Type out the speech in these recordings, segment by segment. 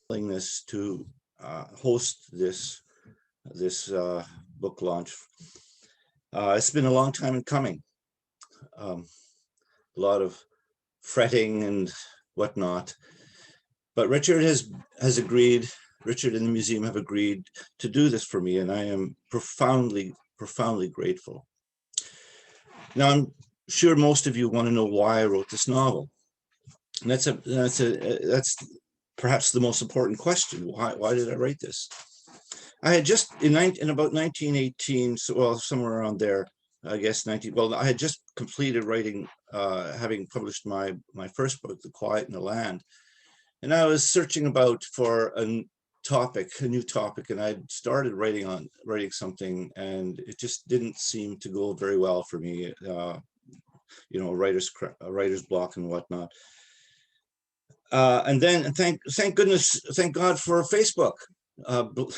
willingness to host this book launch. It's been a long time in coming. A lot of fretting and whatnot, but Richard has agreed. Richard and the museum have agreed to do this for me, and I am profoundly grateful. Now, I'm sure most of you want to know why I wrote this novel. And that's perhaps the most important question. Why did I write this? I had just in about 1918, so well, somewhere around there, I guess I had just completed writing, having published my first book, The Quiet and the Land, and I was searching about for a new topic, and I started writing something, and it just didn't seem to go very well for me. Writer's block and whatnot. And then thank God for Facebook.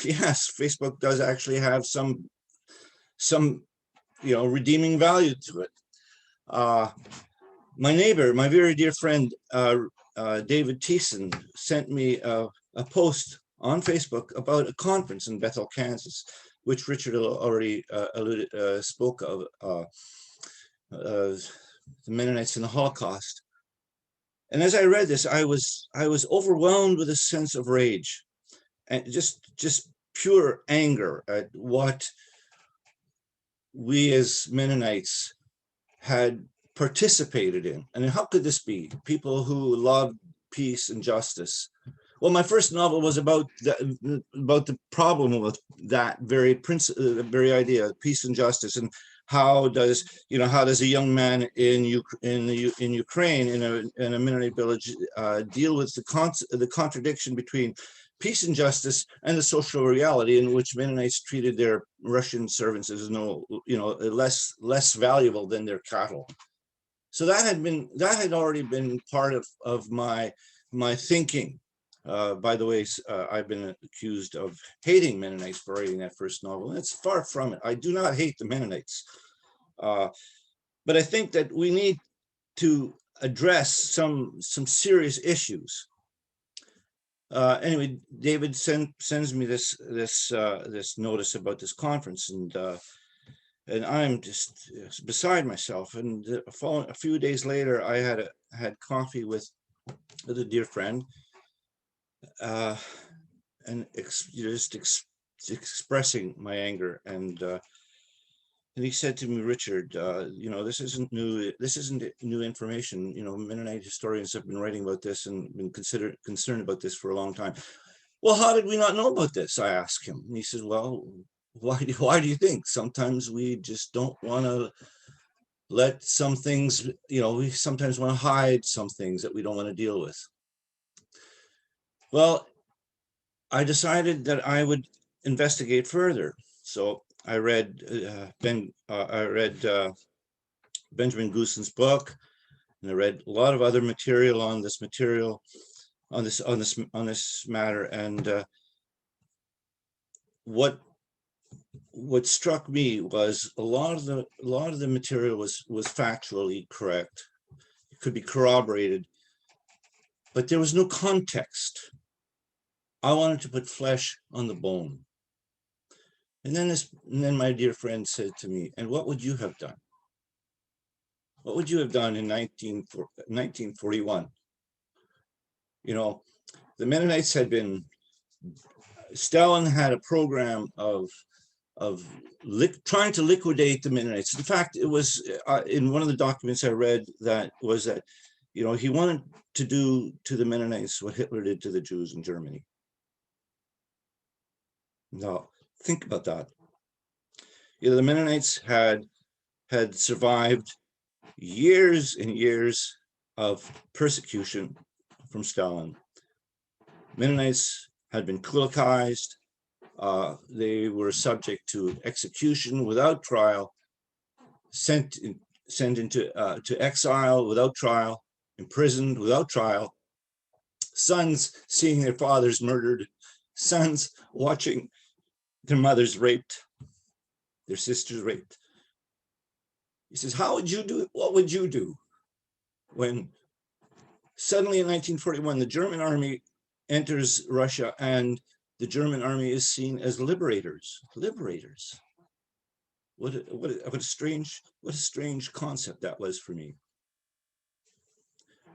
Yes, Facebook does actually have some redeeming value to it. My neighbor, my very dear friend, David Thiessen, sent me a post on Facebook about a conference in Bethel, Kansas, which Richard already spoke of, the Mennonites in the Holocaust. And as I read this, I was overwhelmed with a sense of rage and just pure anger at what we as Mennonites had participated in. And how could this be? People who loved peace and justice. Well, my first novel was about the problem with that very idea, peace and justice, and how does a young man in Ukraine in a Mennonite village deal with the contradiction between peace and justice and the social reality in which Mennonites treated their Russian servants as less valuable than their cattle. So that had already been part of my thinking. By the way, I've been accused of hating Mennonites for writing that first novel, and it's far from it. I do not hate the Mennonites, but I think that we need to address some serious issues. Anyway, David sends me this notice about this conference, and I'm just beside myself. And a few days later, I had coffee with a dear friend, and expressing my anger, and he said to me, Richard, this isn't new information. Mennonite historians have been writing about this and been concerned about this for a long time. Well, how did we not know about this? I asked him, and he said, well, why do you think? Sometimes we just don't want to let some things, we sometimes want to hide some things that we don't want to deal with. Well, I decided that I would investigate further. So I read Benjamin Goossen's book, and I read a lot of other material on this matter. And what struck me was a lot of the material was factually correct. It could be corroborated, but there was no context. I wanted to put flesh on the bone. And then my dear friend said to me, and what would you have done? What would you have done in 1941? The Mennonites had been, Stalin had a program of trying to liquidate the Mennonites. In fact, it was in one of the documents I read that he wanted to do to the Mennonites what Hitler did to the Jews in Germany. Now, think about that. The Mennonites had survived years and years of persecution from Stalin. Mennonites had been kulakized. They were subject to execution without trial, sent into to exile without trial, imprisoned without trial. Sons seeing their fathers murdered, sons watching their mothers raped, their sisters raped. He says, how would you do it? What would you do when suddenly in 1941, the German army enters Russia, and the German army is seen as liberators. Liberators. What a strange concept that was for me.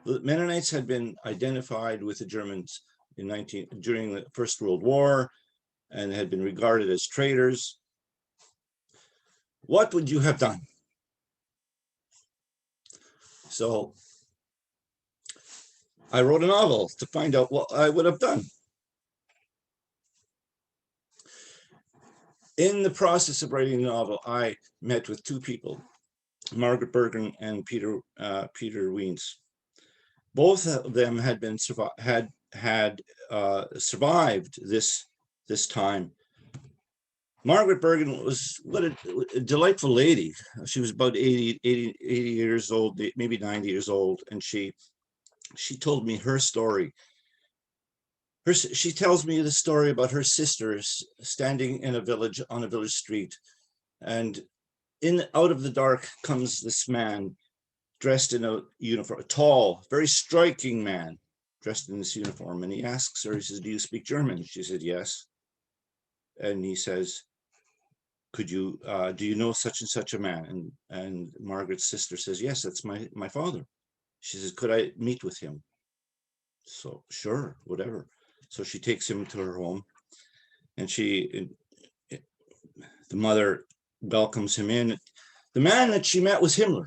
The Mennonites had been identified with the Germans during the First World War and had been regarded as traitors. What would you have done? So I wrote a novel to find out what I would have done. In the process of writing the novel, I met with two people, Margaret Bergen and Peter Weens. Both of them had been survived this time. Margaret Bergen was what a delightful lady. She was about 80 years old, maybe 90 years old, and she told me her story. She tells me the story about her sisters standing in a village on a village street, and out of the dark comes this man dressed in a uniform, a tall, very striking man dressed in this uniform, and he asks her, he says, "Do you speak German?" She said, "Yes." And he says, do you know such and such a man? And Margaret's sister says, "Yes, that's my father." She says, "Could I meet with him?" So sure, whatever. So she takes him to her home, and the mother welcomes him in. The man that she met was Himmler.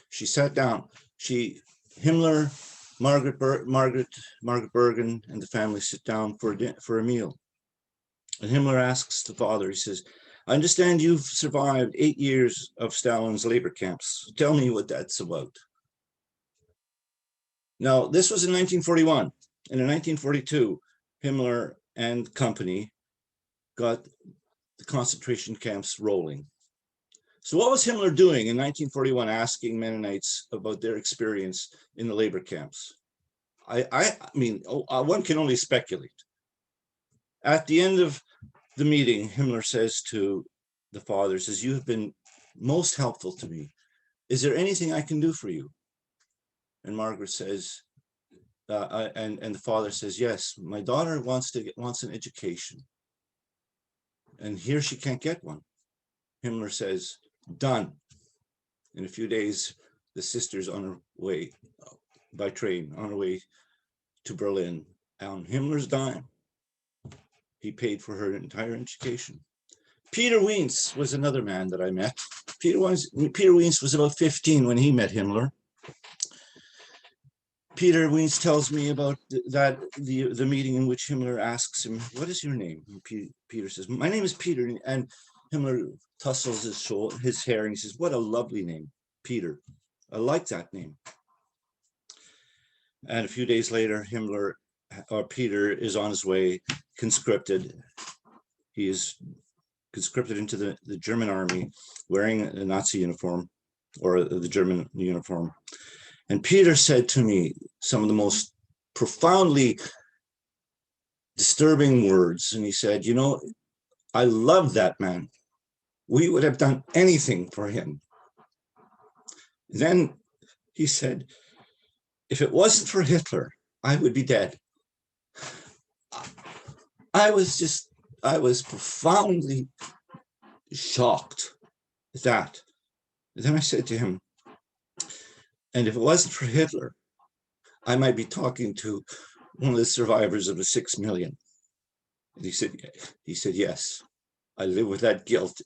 She sat down. Himmler, Margaret Bergen, and the family sit down for a meal. And Himmler asks the father, he says, "I understand you've survived 8 years of Stalin's labor camps. Tell me what that's about." Now, this was in 1941. And in 1942, Himmler and company got the concentration camps rolling. So what was Himmler doing in 1941, asking Mennonites about their experience in the labor camps? I mean, one can only speculate. At the end of the meeting, Himmler says to the father, says, "You have been most helpful to me. Is there anything I can do for you?" And Margaret says, and the father says, "Yes, my daughter wants an education, and here she can't get one." Himmler says, "Done." In a few days, the sister's on her way by train, on her way to Berlin, on Himmler's dime. He paid for her entire education. Peter Weens was another man that I met. Peter Weens was about 15 when he met Himmler. Peter Weens tells me about the meeting in which Himmler asks him, "What is your name?" And Peter says, "My name is Peter." And Himmler tussles his hair, and he says, "What a lovely name, Peter. I like that name." And a few days later, Peter is on his way, conscripted. He is conscripted into the German army, wearing a Nazi uniform, or the German uniform. And Peter said to me some of the most profoundly disturbing words. And he said, "You know, I love that man. We would have done anything for him." Then he said, "If it wasn't for Hitler, I would be dead." I was profoundly shocked at that. And then I said to him, "And if it wasn't for Hitler, I might be talking to one of the survivors of the 6 million. And he said, "Yes, I live with that guilt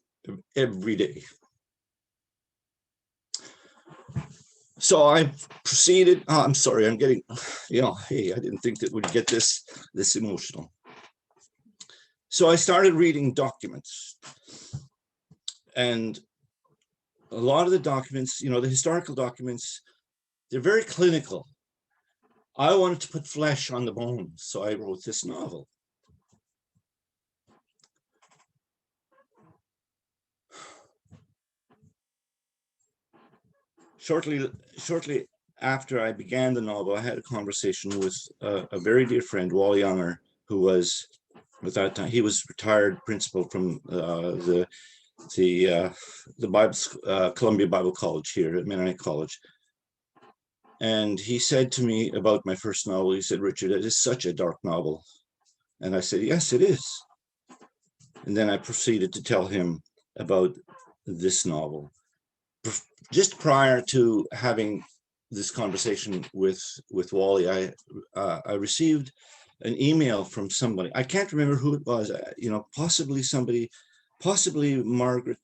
every day." So I proceeded. Oh, I'm sorry, I'm getting, hey, I didn't think that would get this emotional. So I started reading documents. And a lot of the documents, the historical documents, they're very clinical. I wanted to put flesh on the bones, so I wrote this novel. Shortly after I began the novel, I had a conversation with a very dear friend, Wally Younger, who was, at that time, he was retired principal from the Columbia Bible College here at Mennonite College. And he said to me about my first novel, he said, Richard, it is such a dark novel. And I said, yes, it is. And then I proceeded to tell him about this novel. Just prior to having this conversation with Wally, I received an email from somebody. I can't remember who it was. Possibly somebody, possibly Margaret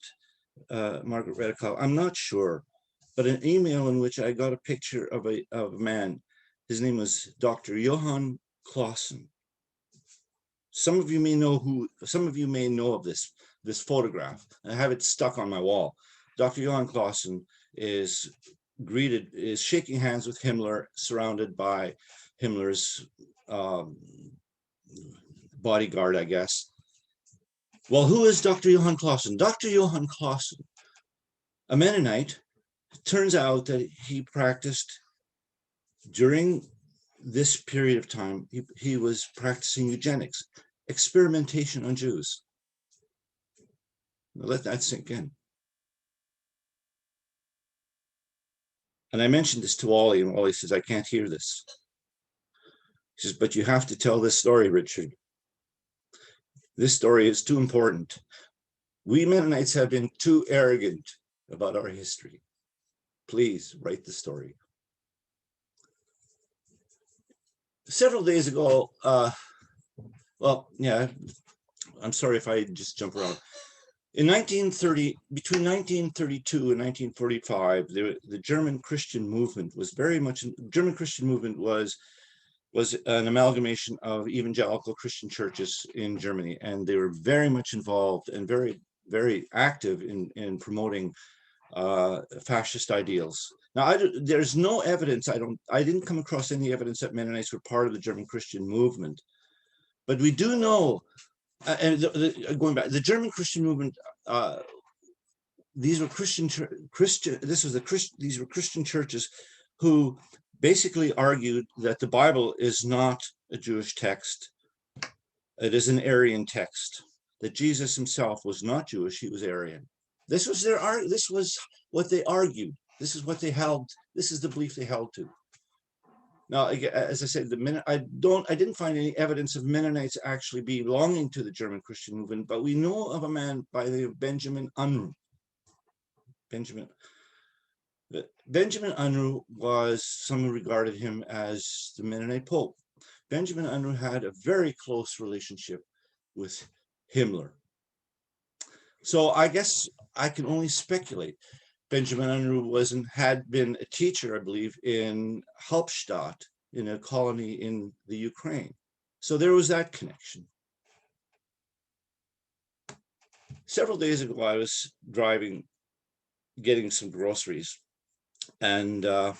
Redikow. I'm not sure, but an email in which I got a picture of a man. His name was Dr. Johann Clausen. Some of you may know of this photograph. I have it stuck on my wall. Dr. Johann Clausen is shaking hands with Himmler, surrounded by Himmler's bodyguard, I guess. Well, who is Dr. Johann Clausen? Dr. Johann Clausen, a Mennonite. It turns out that he practiced during this period of time, he was practicing eugenics, experimentation on Jews. Now let that sink in. And I mentioned this to Wally, and Wally says, I can't hear this. He says, but you have to tell this story, Richard. This story is too important. We Mennonites have been too arrogant about our history. Please write the story. Several days ago, I'm sorry if I just jump around. In 1930, between 1932 and 1945, the German Christian movement was very much. German Christian movement was an amalgamation of evangelical Christian churches in Germany, and they were very much involved and very, very active in promoting fascist ideals. Now, there's no evidence. I didn't come across any evidence that Mennonites were part of the German Christian movement, but we do know. Going back, the German Christian movement, these were Christian. These were Christian churches who basically argued that the Bible is not a Jewish text; it is an Aryan text. That Jesus himself was not Jewish; he was Aryan. This was This was what they argued. This is what they held. This is the belief they held to. Now, as I said, I didn't find any evidence of Mennonites actually belonging to the German Christian movement, but we know of a man by the name of Benjamin Unruh. Benjamin Unruh someone regarded him as the Mennonite Pope. Benjamin Unruh had a very close relationship with Himmler. So I guess I can only speculate. Benjamin Unruh had been a teacher, I believe, in Hauptstadt, in a colony in the Ukraine. So there was that connection. Several days ago, I was driving, getting some groceries, and there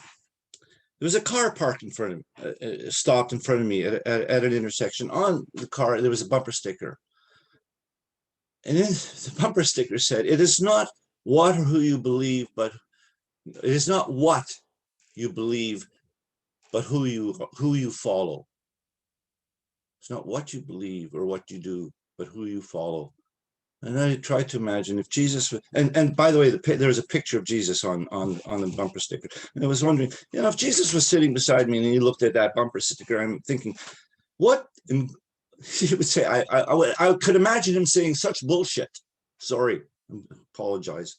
was a car parked in front of me, stopped in front of me at an intersection. On the car, there was a bumper sticker. And then the bumper sticker said, "It is not what or who you believe, but it is not what you believe, but who you follow. It's not what you believe or what you do, but who you follow." And I tried to imagine if Jesus, and by the way, there's a picture of Jesus on the bumper sticker. And I was wondering, if Jesus was sitting beside me and he looked at that bumper sticker, I'm thinking, what? And he would say, I could imagine him saying such bullshit. Sorry, I apologize.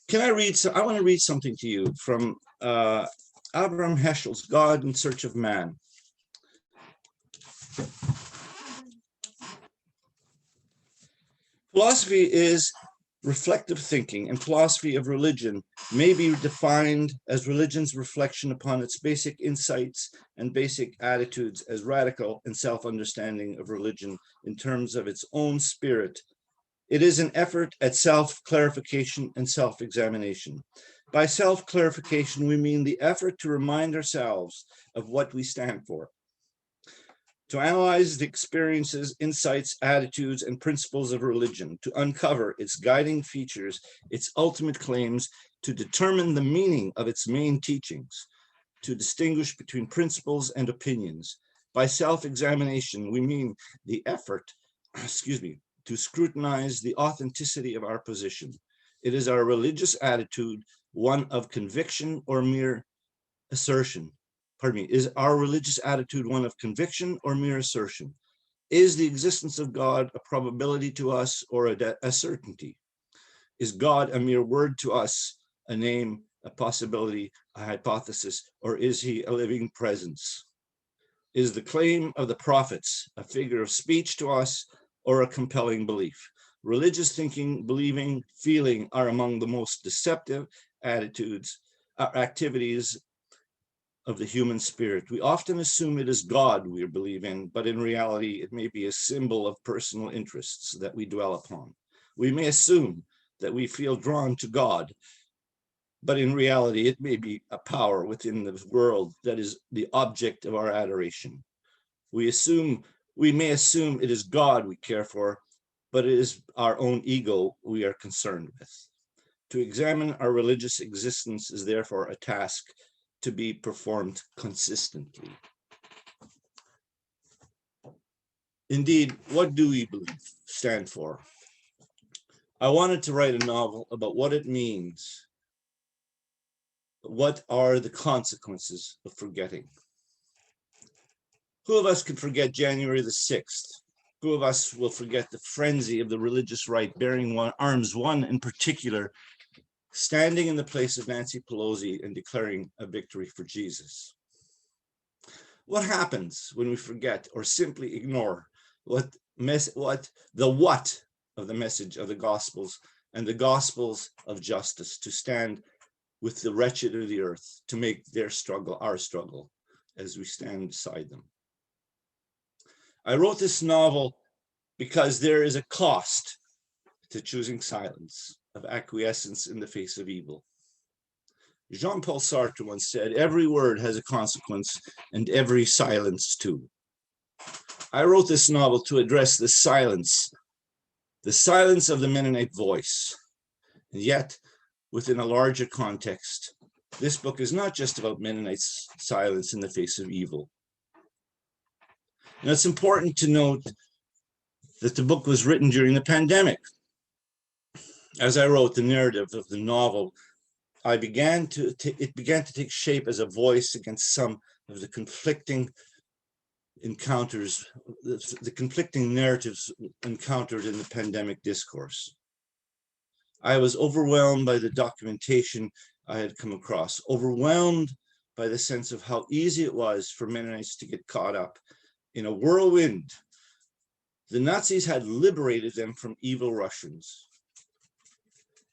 Can I read? I want to read something to you from Abraham Heschel's God in Search of Man. Philosophy is reflective thinking, and philosophy of religion may be defined as religion's reflection upon its basic insights and basic attitudes as radical and self-understanding of religion in terms of its own spirit. It is an effort at self-clarification and self-examination. By self-clarification, we mean the effort to remind ourselves of what we stand for, to analyze the experiences, insights, attitudes, and principles of religion, to uncover its guiding features, its ultimate claims, to determine the meaning of its main teachings, to distinguish between principles and opinions. By self-examination, we mean the effort, to scrutinize the authenticity of our position. It is our religious attitude, one of conviction or mere assertion? Pardon me, is our religious attitude one of conviction or mere assertion? Is the existence of God a probability to us or a certainty? Is God a mere word to us, a name, a possibility, a hypothesis, or is he a living presence? Is the claim of the prophets a figure of speech to us or a compelling belief? Religious thinking, believing, feeling are among the most deceptive activities of the human spirit. We often assume it is God we believe in, but in reality, it may be a symbol of personal interests that we dwell upon. We may assume that we feel drawn to God, but in reality, it may be a power within the world that is the object of our adoration. We may assume it is God we care for, but it is our own ego we are concerned with. To examine our religious existence is therefore a task to be performed consistently. Indeed, what do we stand for? I wanted to write a novel about what it means. What are the consequences of forgetting? Who of us can forget January the 6th? Who of us will forget the frenzy of the religious right, bearing arms, one in particular, standing in the place of Nancy Pelosi and declaring a victory for Jesus? What happens when we forget or simply ignore what of the message of the Gospels and the Gospels of justice, to stand with the wretched of the earth, to make their struggle our struggle as we stand beside them? I wrote this novel because there is a cost to choosing silence, of acquiescence in the face of evil. Jean-Paul Sartre once said, every word has a consequence and every silence too. I wrote this novel to address the silence of the Mennonite voice. And yet, within a larger context, this book is not just about Mennonites' silence in the face of evil. Now, it's important to note that the book was written during the pandemic. As I wrote the narrative of the novel, it began to take shape as a voice against some of the conflicting encounters, the conflicting narratives encountered in the pandemic discourse. I was overwhelmed by the documentation I had come across, overwhelmed by the sense of how easy it was for Mennonites to get caught up in a whirlwind. The Nazis had liberated them from evil Russians.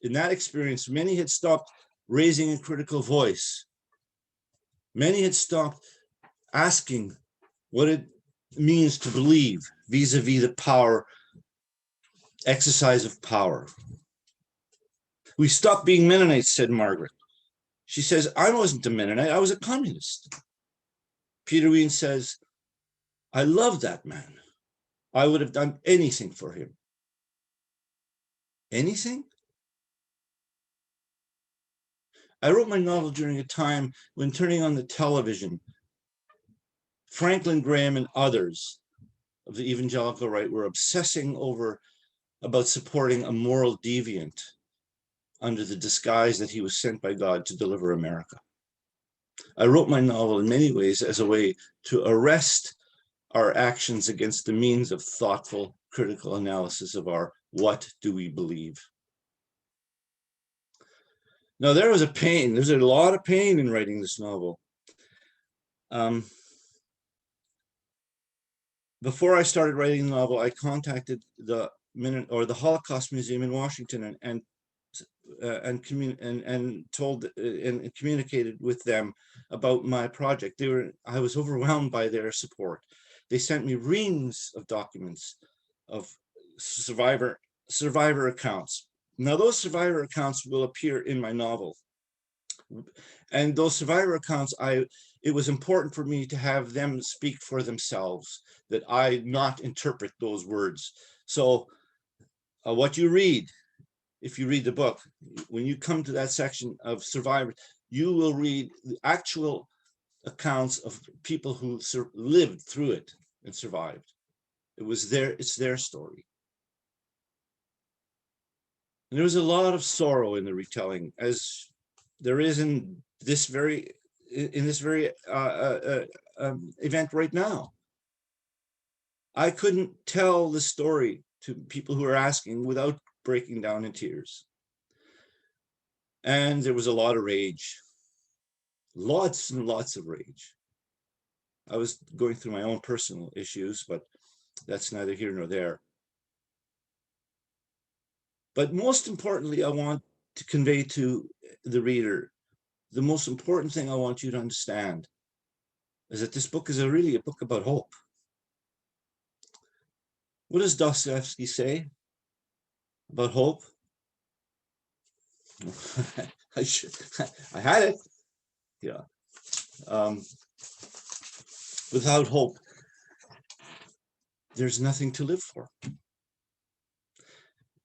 In that experience, many had stopped raising a critical voice. Many had stopped asking what it means to believe vis-a-vis the power, exercise of power. We stopped being Mennonites, said Margaret. She says, I wasn't a Mennonite, I was a communist. Peter Wien says, I love that man. I would have done anything for him. Anything? I wrote my novel during a time when, turning on the television, Franklin Graham and others of the evangelical right were obsessing about supporting a moral deviant under the disguise that he was sent by God to deliver America. I wrote my novel in many ways as a way to arrest our actions against the means of thoughtful, critical analysis of our what do we believe. Now, there's a lot of pain in writing this novel. Before I started writing the novel, I contacted the Holocaust Museum in Washington and communicated with them about my project. I was overwhelmed by their support. They sent me reams of documents of survivor accounts. Now, those survivor accounts will appear in my novel. And those survivor accounts, it was important for me to have them speak for themselves, that I not interpret those words. So what you read, if you read the book, when you come to that section of survivors, you will read the actual accounts of people who lived through it and survived. It's their story. And there was a lot of sorrow in the retelling, as there is in this very in this very event right now. I couldn't tell the story to people who are asking without breaking down in tears. And there was a lot of rage, lots and lots of rage. I was going through my own personal issues, but that's neither here nor there. But most importantly, I want to convey to the reader, the most important thing I want you to understand is that this book is really a book about hope. What does Dostoevsky say about hope? I had it. Yeah. Without hope, there's nothing to live for.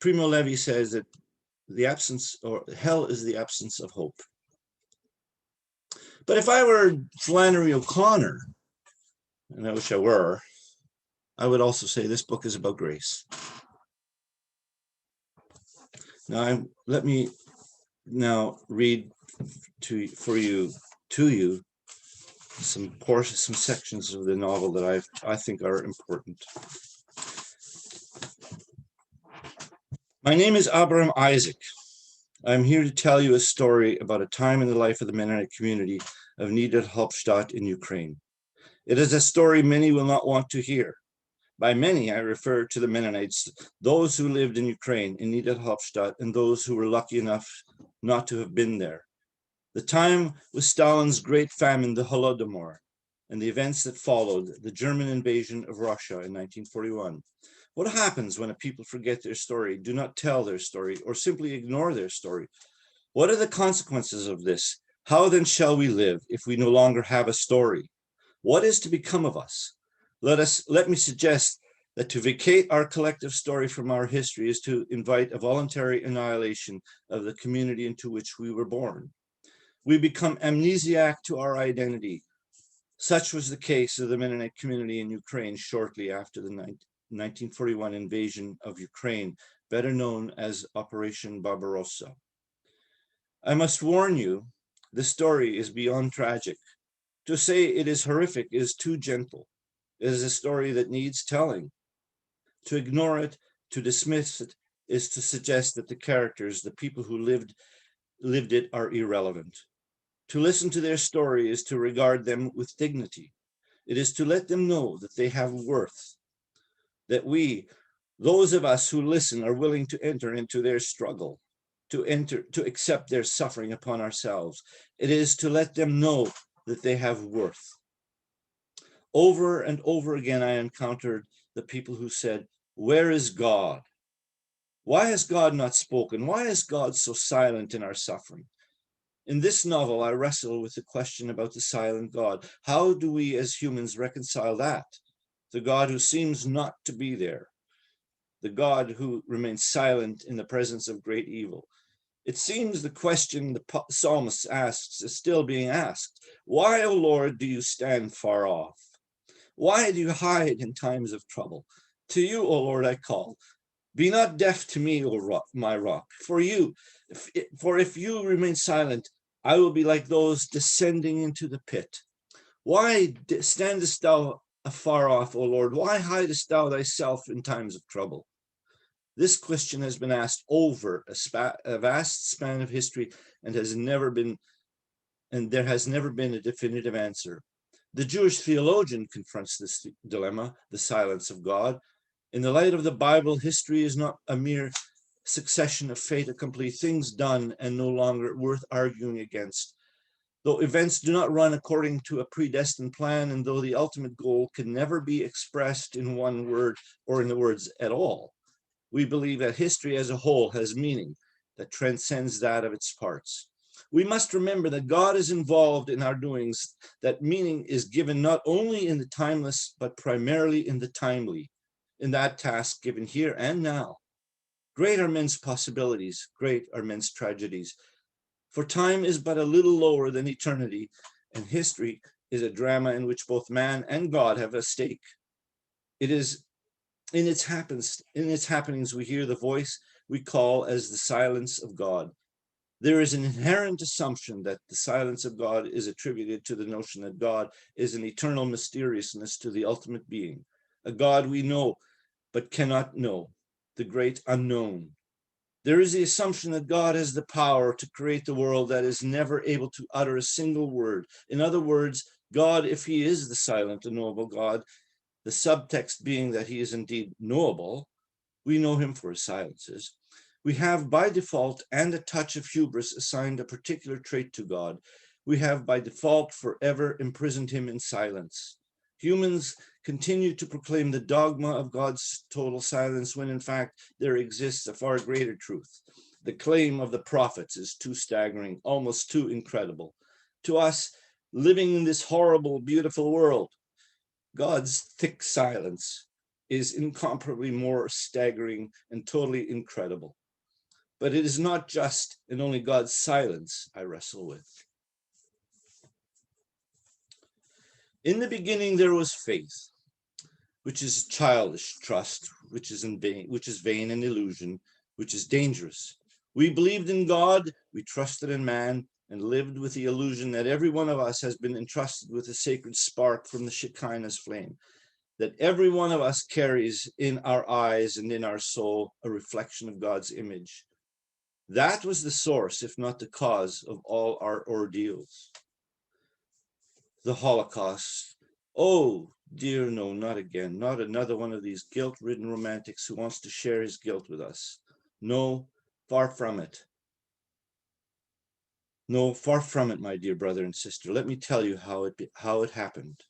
Primo Levi says that the absence, or hell is the absence of hope. But if I were Flannery O'Connor, and I wish I were, I would also say this book is about grace. Now, let me now read to you some portions, some sections of the novel that I think are important. My name is Abraham Isaac. I'm here to tell you a story about a time in the life of the Mennonite community of Niederhalbstadt in Ukraine. It is a story many will not want to hear. By many, I refer to the Mennonites, those who lived in Ukraine, in Niederhalbstadt, and those who were lucky enough not to have been there. The time was Stalin's great famine, the Holodomor, and the events that followed, the German invasion of Russia in 1941. What happens when a people forget their story, do not tell their story, or simply ignore their story? What are the consequences of this? How then shall we live if we no longer have a story? What is to become of us? Let me suggest that to vacate our collective story from our history is to invite a voluntary annihilation of the community into which we were born. We become amnesiac to our identity. Such was the case of the Mennonite community in Ukraine shortly after the 1941 invasion of Ukraine, better known as Operation Barbarossa. I must warn you, the story is beyond tragic. To say it is horrific is too gentle. It is a story that needs telling. To ignore it, to dismiss it, is to suggest that the characters, the people who lived it, are irrelevant. To listen to their story is to regard them with dignity. It is to let them know that they have worth, that we, those of us who listen, are willing to enter into their struggle, to accept their suffering upon ourselves. It is to let them know that they have worth. Over and over again, I encountered the people who said, "Where is God? Why has God not spoken? Why is God so silent in our suffering?" In this novel, I wrestle with the question about the silent God. How do we as humans reconcile that? The God who seems not to be there, the God who remains silent in the presence of great evil. It seems the question the psalmist asks is still being asked. Why, O Lord, do you stand far off? Why do you hide in times of trouble? To you, O Lord, I call. Be not deaf to me, O rock, my rock. For if you remain silent, I will be like those descending into the pit. Why standest thou afar off, O Lord? Why hidest thou thyself in times of trouble? This question has been asked over a vast span of history and there has never been a definitive answer. The Jewish theologian confronts this dilemma, the silence of God. In the light of the Bible, history is not a mere succession of fait accompli, things done and no longer worth arguing against. Though events do not run according to a predestined plan, and though the ultimate goal can never be expressed in one word or in the words at all, we believe that history as a whole has meaning that transcends that of its parts. We must remember that God is involved in our doings, that meaning is given not only in the timeless, but primarily in the timely, in that task given here and now. Great are men's possibilities, great are men's tragedies. For time is but a little lower than eternity, and history is a drama in which both man and God have a stake. It is in its happenings we hear the voice we call as the silence of God. There is an inherent assumption that the silence of God is attributed to the notion that God is an eternal mysteriousness to the ultimate being, a God we know but cannot know, the great unknown. There is the assumption that God has the power to create the world that is never able to utter a single word. In other words, God, if he is the silent and knowable God, the subtext being that he is indeed knowable, we know him for his silences. We have by default and a touch of hubris assigned a particular trait to God. We have by default forever imprisoned him in silence. Humans continue to proclaim the dogma of God's total silence when in fact there exists a far greater truth. The claim of the prophets is too staggering, almost too incredible. To us, living in this horrible, beautiful world, God's thick silence is incomparably more staggering and totally incredible. But it is not just and only God's silence I wrestle with. In the beginning, there was faith, which is childish trust, which is vain and illusion, which is dangerous. We believed in God, we trusted in man, and lived with the illusion that every one of us has been entrusted with a sacred spark from the Shekinah's flame, that every one of us carries in our eyes and in our soul a reflection of God's image. That was the source, if not the cause, of all our ordeals. The Holocaust. Oh, dear, no, not again. Not another one of these guilt-ridden romantics who wants to share his guilt with us. No, far from it. No, far from it, my dear brother and sister. Let me tell you how it happened.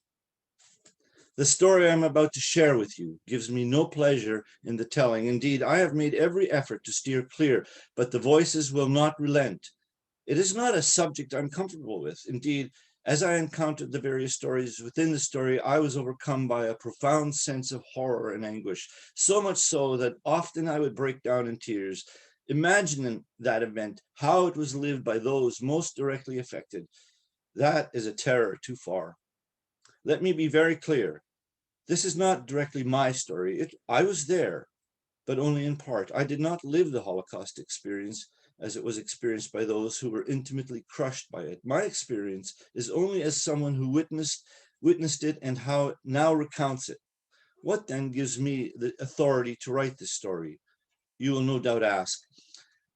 The story I'm about to share with you gives me no pleasure in the telling. Indeed, I have made every effort to steer clear, but the voices will not relent. It is not a subject I'm comfortable with. Indeed, as I encountered the various stories within the story, I was overcome by a profound sense of horror and anguish, so much so that often I would break down in tears, imagining that event, how it was lived by those most directly affected. That is a terror too far. Let me be very clear. This is not directly my story. I was there, but only in part. I did not live the Holocaust experience as it was experienced by those who were intimately crushed by it. My experience is only as someone who witnessed it and how it now recounts it. What then gives me the authority to write this story? You will no doubt ask.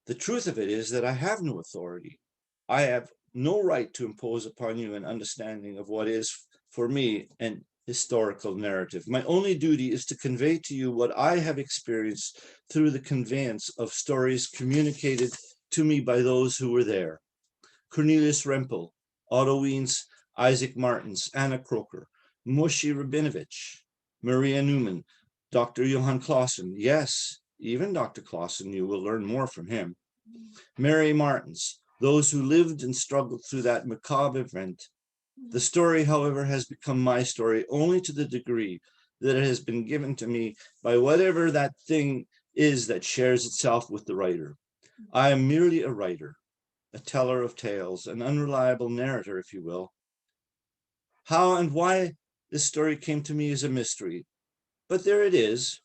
The truth of it is that I have no authority. I have no right to impose upon you an understanding of what is, for me, an historical narrative. My only duty is to convey to you what I have experienced through the conveyance of stories communicated to me by those who were there. Cornelius Rempel, Otto Wiens, Isaac Martins, Anna Croker, Moshe Rabinovich, Maria Newman, Dr. Johann Clausen. Yes, even Dr. Clausen, you will learn more from him. Mary Martins, those who lived and struggled through that macabre event. The story, however, has become my story only to the degree that it has been given to me by whatever that thing is that shares itself with the writer. I am merely a writer, a teller of tales, an unreliable narrator, if you will. How and why this story came to me is a mystery, but there it is.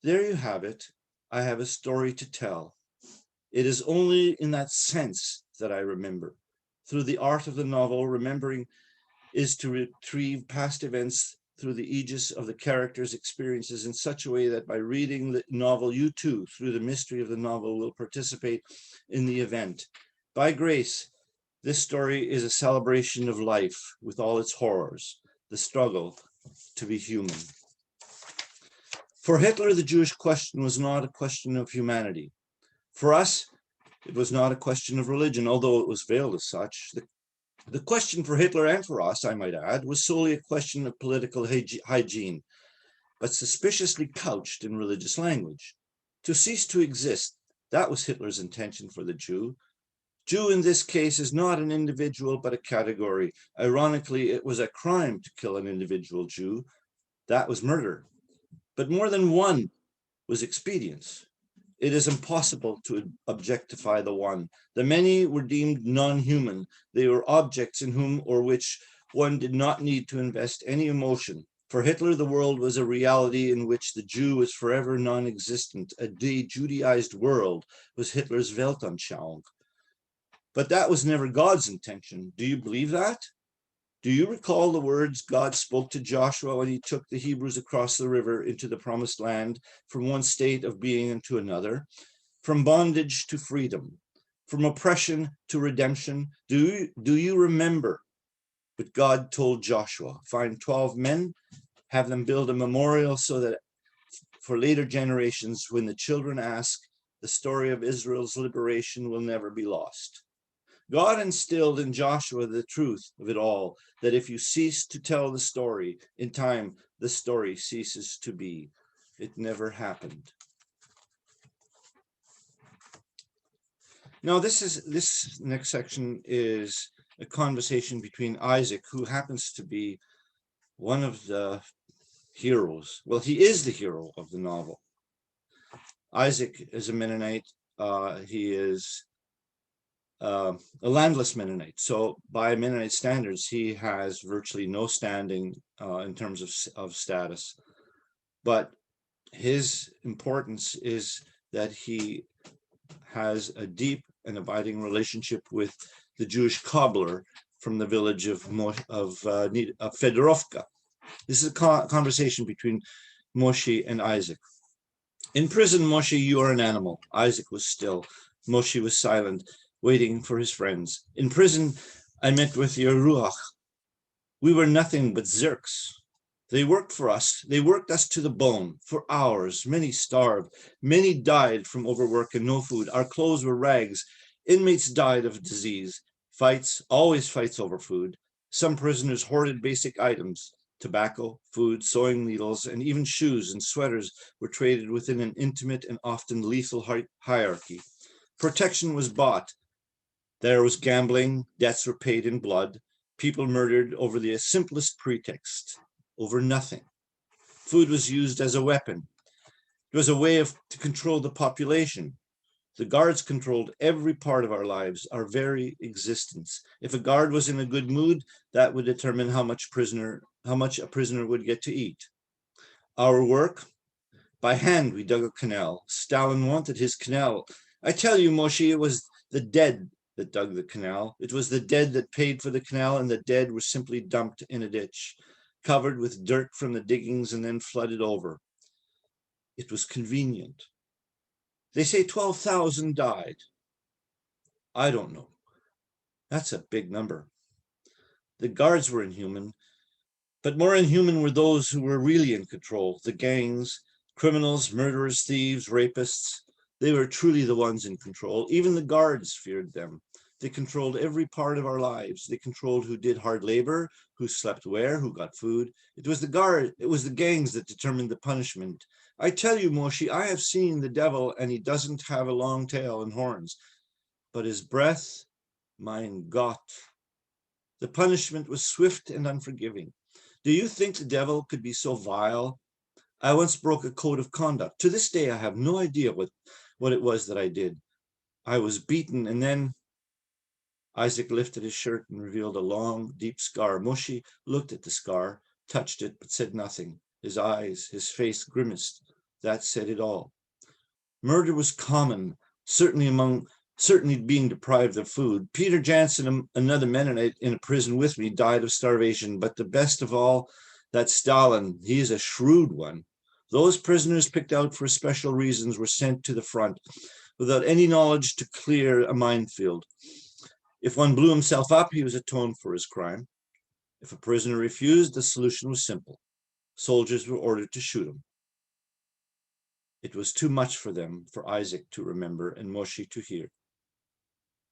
There you have it. I have a story to tell. It is only in that sense that I remember. Through the art of the novel, remembering is to retrieve past events through the aegis of the characters' experiences in such a way that by reading the novel, you too, through the mystery of the novel, will participate in the event. By grace, this story is a celebration of life with all its horrors, the struggle to be human. For Hitler, the Jewish question was not a question of humanity. For us, it was not a question of religion, although it was veiled as such. The question for Hitler and for us, I might add, was solely a question of political hygiene, but suspiciously couched in religious language. To cease to exist, that was Hitler's intention for the Jew. Jew in this case is not an individual, but a category. Ironically, it was a crime to kill an individual Jew. That was murder. But more than one was expedience. It is impossible to objectify the one. The many were deemed non-human. They were objects in whom or which one did not need to invest any emotion. For Hitler, the world was a reality in which the Jew was forever non-existent. A de-Judaized world was Hitler's Weltanschauung. But that was never God's intention. Do you believe that? Do you recall the words God spoke to Joshua when he took the Hebrews across the river into the promised land, from one state of being into another, from bondage to freedom, from oppression to redemption? Do you remember what God told Joshua? Find 12 men, have them build a memorial so that for later generations, when the children ask, the story of Israel's liberation will never be lost. God instilled in Joshua the truth of it all, that if you cease to tell the story, in time, the story ceases to be. It never happened. Now, this next section is a conversation between Isaac, who happens to be one of the heroes. Well, he is the hero of the novel. Isaac is a Mennonite. He is a landless Mennonite. So by Mennonite standards, he has virtually no standing in terms of status. But his importance is that he has a deep and abiding relationship with the Jewish cobbler from the village of Fedorovka. This is a conversation between Moshe and Isaac. In prison, Moshe, you are an animal. Isaac was still. Moshe was silent, waiting for his friends. In prison, I met with your Ruach. We were nothing but zirks. They worked for us. They worked us to the bone for hours. Many starved. Many died from overwork and no food. Our clothes were rags. Inmates died of disease. Fights, always fights over food. Some prisoners hoarded basic items. Tobacco, food, sewing needles, and even shoes and sweaters were traded within an intimate and often lethal hierarchy. Protection was bought. There was gambling. Debts were paid in blood. People murdered over the simplest pretext, over nothing. Food was used as a weapon. It was a way to control the population. The guards controlled every part of our lives, our very existence. If a guard was in a good mood, that would determine how much a prisoner would get to eat. Our work, by hand we dug a canal. Stalin wanted his canal. I tell you, Moshe, it was the dead that dug the canal. It was the dead that paid for the canal, and the dead were simply dumped in a ditch, covered with dirt from the diggings and then flooded over. It was convenient. They say 12,000 died. I don't know. That's a big number. The guards were inhuman, but more inhuman were those who were really in control, the gangs, criminals, murderers, thieves, rapists. They were truly the ones in control. Even the guards feared them. They controlled every part of our lives. They controlled who did hard labor, who slept where, who got food. It was the gangs that determined the punishment. I tell you, Moshe, I have seen the devil, and he doesn't have a long tail and horns, but his breath, mein Gott. The punishment was swift and unforgiving. Do you think the devil could be so vile? I once broke a code of conduct. To this day, I have no idea what it was that I did. I was beaten, and then Isaac lifted his shirt and revealed a long, deep scar. Moshe looked at the scar, touched it, but said nothing. His eyes, his face grimaced. That said it all. Murder was common, certainly being deprived of food. Peter Jansen, another Mennonite in a prison with me, died of starvation. But the best of all, that Stalin, he is a shrewd one. Those prisoners picked out for special reasons were sent to the front without any knowledge to clear a minefield. If one blew himself up, he was atoned for his crime. If a prisoner refused, the solution was simple. Soldiers were ordered to shoot him. It was too much for them, for Isaac to remember and Moshe to hear.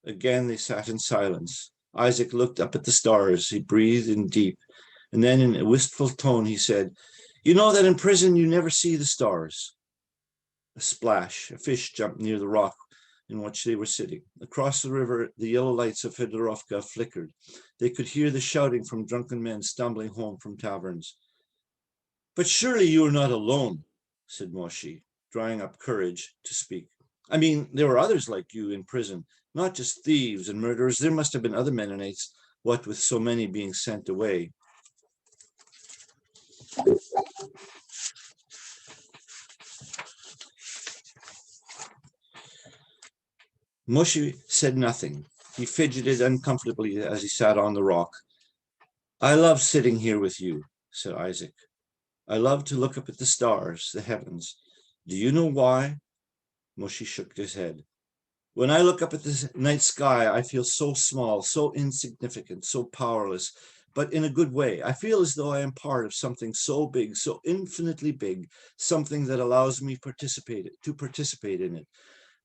Again, they sat in silence. Isaac looked up at the stars. He breathed in deep. And then in a wistful tone, he said, you know that in prison, you never see the stars. A splash, a fish jumped near the rock in which they were sitting. Across the river, the yellow lights of Fedorovka flickered. They could hear the shouting from drunken men stumbling home from taverns. But surely you are not alone, said Moshe, drawing up courage to speak. I mean, there were others like you in prison, not just thieves and murderers. There must have been other Mennonites, what with so many being sent away. Moshe said nothing. He fidgeted uncomfortably as he sat on the rock. I love sitting here with you, said Isaac. I love to look up at the stars, the heavens. Do you know why? Moshe shook his head. When I look up at the night sky, I feel so small, so insignificant, so powerless, but in a good way. I feel as though I am part of something so big, so infinitely big, something that allows me to participate in it.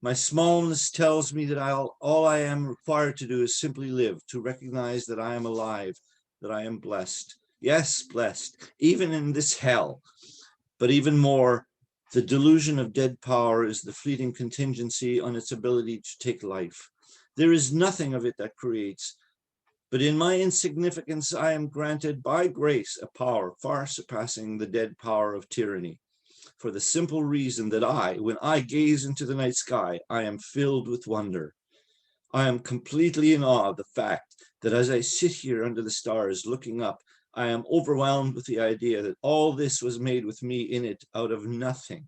My smallness tells me that all I am required to do is simply live, to recognize that I am alive, that I am blessed. Yes, blessed, even in this hell. But even more, the delusion of dead power is the fleeting contingency on its ability to take life. There is nothing of it that creates, but in my insignificance, I am granted by grace a power far surpassing the dead power of tyranny. For the simple reason that when I gaze into the night sky, I am filled with wonder. I am completely in awe of the fact that as I sit here under the stars looking up, I am overwhelmed with the idea that all this was made with me in it out of nothing.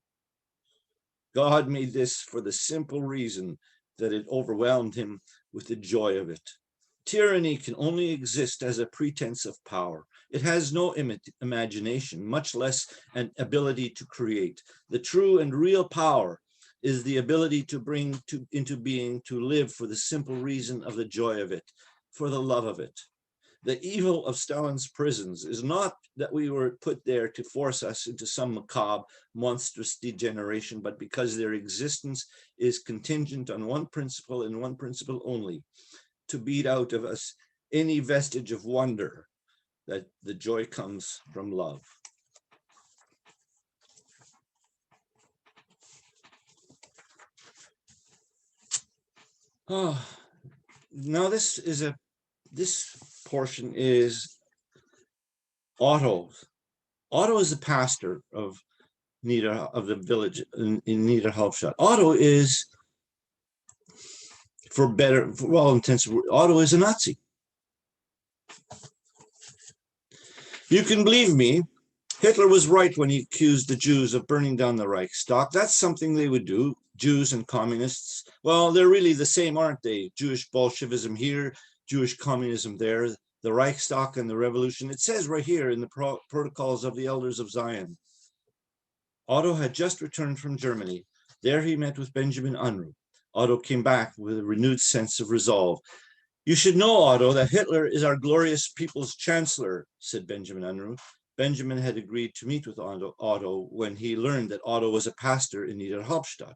God made this for the simple reason that it overwhelmed him with the joy of it. Tyranny can only exist as a pretense of power. It has no imagination, much less an ability to create. The true and real power is the ability to bring into being, to live for the simple reason of the joy of it, for the love of it. The evil of Stalin's prisons is not that we were put there to force us into some macabre, monstrous degeneration, but because their existence is contingent on one principle and one principle only, to beat out of us any vestige of wonder that the joy comes from love. Oh, now this portion is Otto. Otto is the pastor of the village in Niederhalbstadt. Otto is, for all intents, Otto is a Nazi. You can believe me, Hitler was right when he accused the Jews of burning down the Reichstag. That's something they would do, Jews and communists. Well, they're really the same, aren't they? Jewish Bolshevism here, Jewish communism there, the Reichstag and the revolution. It says right here in the protocols of the elders of Zion. Otto had just returned from Germany. There he met with Benjamin Unruh. Otto came back with a renewed sense of resolve. You should know, Otto, that Hitler is our glorious people's chancellor, said Benjamin Unruh. Benjamin had agreed to meet with Otto when he learned that Otto was a pastor in Niederhalbstadt.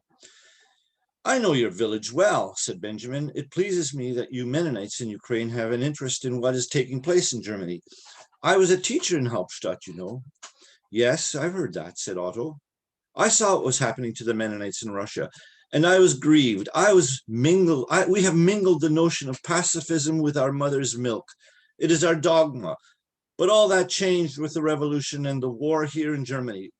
I know your village well, said Benjamin. It pleases me that you Mennonites in Ukraine have an interest in what is taking place in Germany. I was a teacher in Halbstadt, you know. Yes, I've heard that, said Otto. I saw what was happening to the Mennonites in Russia, and I was grieved. We have mingled the notion of pacifism with our mother's milk. It is our dogma. But all that changed with the revolution and the war here in Germany.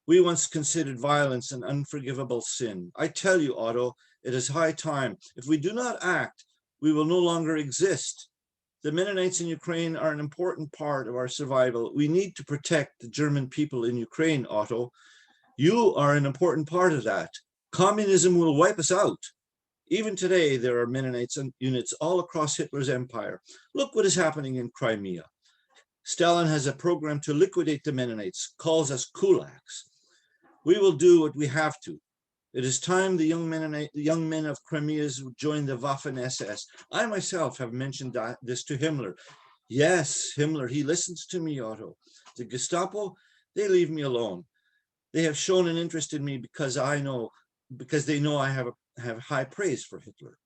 We once considered violence an unforgivable sin. I tell you, Otto, it is high time. If we do not act, we will no longer exist. The Mennonites in Ukraine are an important part of our survival. We need to protect the German people in Ukraine, Otto. You are an important part of that. Communism will wipe us out. Even today, there are Mennonites units all across Hitler's empire. Look what is happening in Crimea. Stalin has a program to liquidate the Mennonites, calls us kulaks. We will do what we have to. It is time the young men of Crimea join the Waffen-SS. I myself have mentioned this to Himmler. Yes, Himmler, he listens to me, Otto. The Gestapo, they leave me alone. They have shown an interest in me because they know I have high praise for Hitler.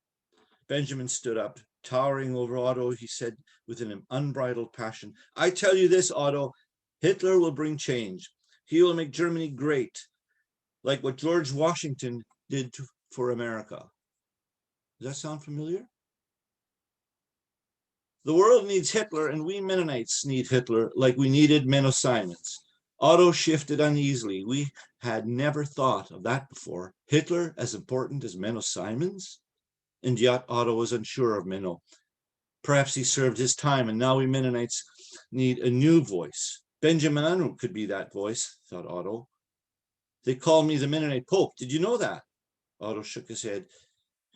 Benjamin stood up, towering over Otto. He said with an unbridled passion, I tell you this, Otto, Hitler will bring change. He will make Germany great, like what George Washington did for America. Does that sound familiar? The world needs Hitler, and we Mennonites need Hitler like we needed Menno Simons. Otto shifted uneasily. We had never thought of that before. Hitler as important as Menno Simons? And yet Otto was unsure of Menno. Perhaps he served his time, and now we Mennonites need a new voice. Benjamin Unruh could be that voice, thought Otto. They call me the Mennonite Pope. Did you know that? Otto shook his head.